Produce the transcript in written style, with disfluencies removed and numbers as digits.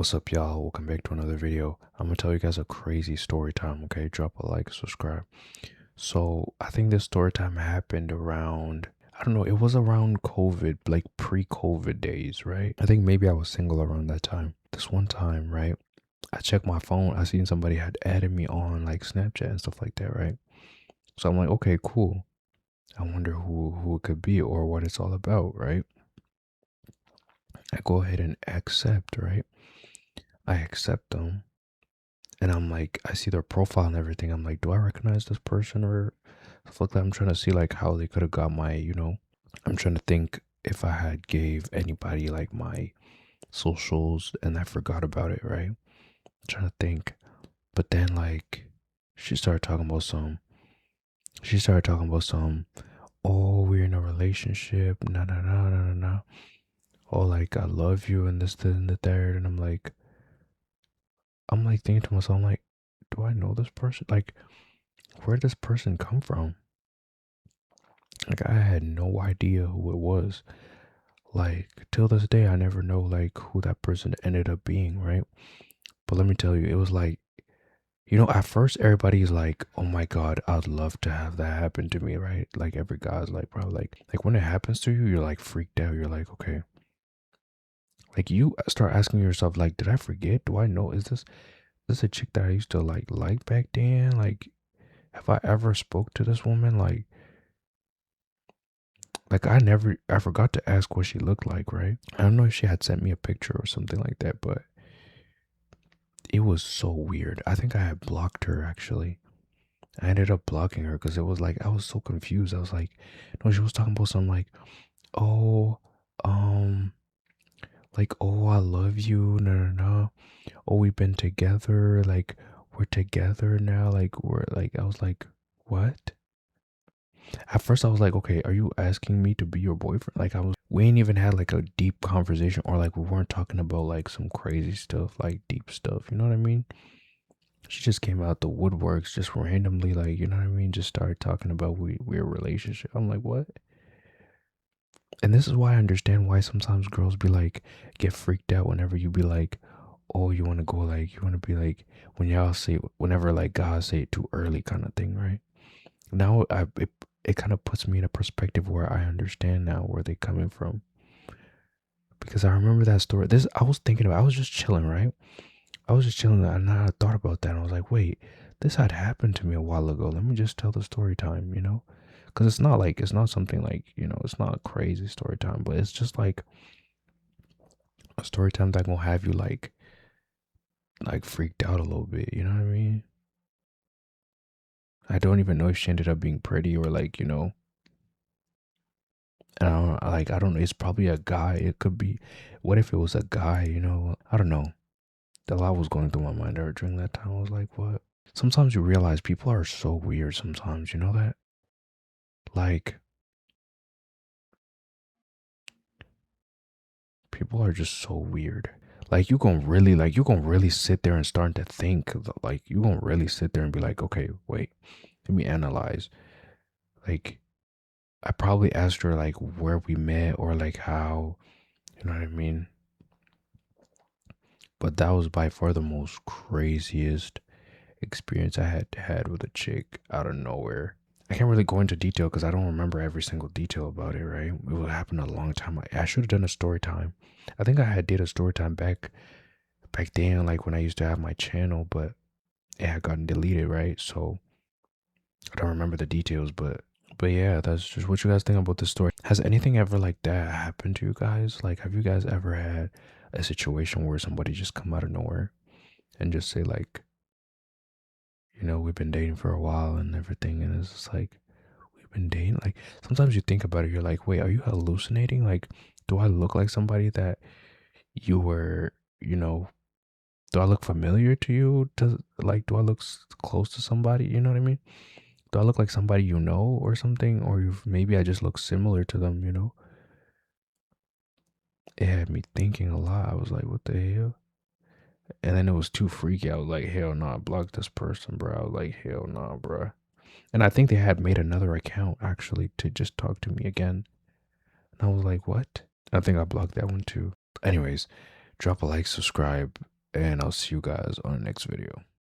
What's up, y'all? Welcome back to another video. I'm gonna tell you guys a crazy story time, okay? Drop a like, subscribe. So, I think this story time happened around, I don't know, it was around COVID, like pre-COVID days, right? I think maybe I was single around that time. This one time, right? I checked my phone, I seen somebody had added me on like Snapchat and stuff like that, right? So I'm like, okay, cool. I wonder who it could be or what it's all about, right? I go ahead and accept, right? I accept them. And I'm like, I see their profile and everything. I'm like, do I recognize this person or stuff like that? I'm trying to see like how they could have got my. I'm trying to think if I had gave anybody like my socials and I forgot about it, right? I'm trying to think. But then like she started talking about some she started talking about some, oh, we're in a relationship, no no no no no no. Oh, like I love you and this and the third, and I'm like thinking to myself, I'm like, do I know this person? Like, where did this person come from? Like, I had no idea who it was. Like, till this day, I never know like who that person ended up being, right? But let me tell you, it was like, at first everybody's like, oh my god, I'd love to have that happen to me, right? Like every guy's like, probably like when it happens to you, you're like freaked out. You're like, okay. Like you start asking yourself, like, did I forget? Do I know? Is this a chick that I used to like back then? Like, have I ever spoke to this woman? Like I forgot to ask what she looked like, right? I don't know if she had sent me a picture or something like that, but it was so weird. I think I had blocked her actually. I ended up blocking her because it was like I was so confused. I was like, no, she was talking about something like, oh, um, like, oh, I love you, no, no, no. Oh, we've been together, like we're together now, like we're like I was like, what? At first, I was like, okay, are you asking me to be your boyfriend? We ain't even had like a deep conversation or like we weren't talking about like some crazy stuff, like deep stuff. You know what I mean? She just came out the woodworks, just randomly, like, you know what I mean? Just started talking about weird relationship. I'm like, what? And this is why I understand why sometimes girls be like, get freaked out whenever you be like, oh, you want to go, like, you want to be like, whenever like guys say it too early kind of thing, right? Now it kind of puts me in a perspective where I understand now where they're coming from, because I remember that story. I was thinking about. I was just chilling, right? I was just chilling, and I thought about that. And I was like, wait, this had happened to me a while ago. Let me just tell the story time, because it's not something like it's not a crazy story time, but it's just like a story time that gonna have you like freaked out a little bit. You know what I mean? I don't even know if she ended up being pretty or like. And I don't know. It's probably a guy. It could be. What if it was a guy? I don't know. A lot was going through my mind during that time. I was like, what? Sometimes you realize people are so weird. Sometimes, you know that. Like, people are just so weird. Like you gonna really sit there and start to think. Like you gonna really sit there and be like, okay, wait, let me analyze. Like, I probably asked her like where we met or like how. You know what I mean? But that was by far the most craziest experience I had with a chick out of nowhere. I can't really go into detail because I don't remember every single detail about it, right? It happened a long time. I should have done a story time. I think I had did a story time back then, like when I used to have my channel, but it had gotten deleted, right? So I don't remember the details, but yeah, that's just what you guys think about this story. Has anything ever like that happened to you guys? Like, have you guys ever had a situation where somebody just come out of nowhere and just say like, we've been dating for a while and everything, and it's just like, we've been dating. Like, sometimes you think about it, you're like, wait, are you hallucinating? Like, do I look like somebody that you were, you know, do I look familiar to you? Do I look close to somebody? You know what I mean? Do I look like somebody you know or something? Or maybe I just look similar to them? It had me thinking a lot. I was like, what the hell? And then it was too freaky. I was like, hell nah, block this person, bro. I was like, hell nah, bro. And I think they had made another account actually to just talk to me again. And I was like, what? I think I blocked that one too. Anyways, drop a like, subscribe, and I'll see you guys on the next video.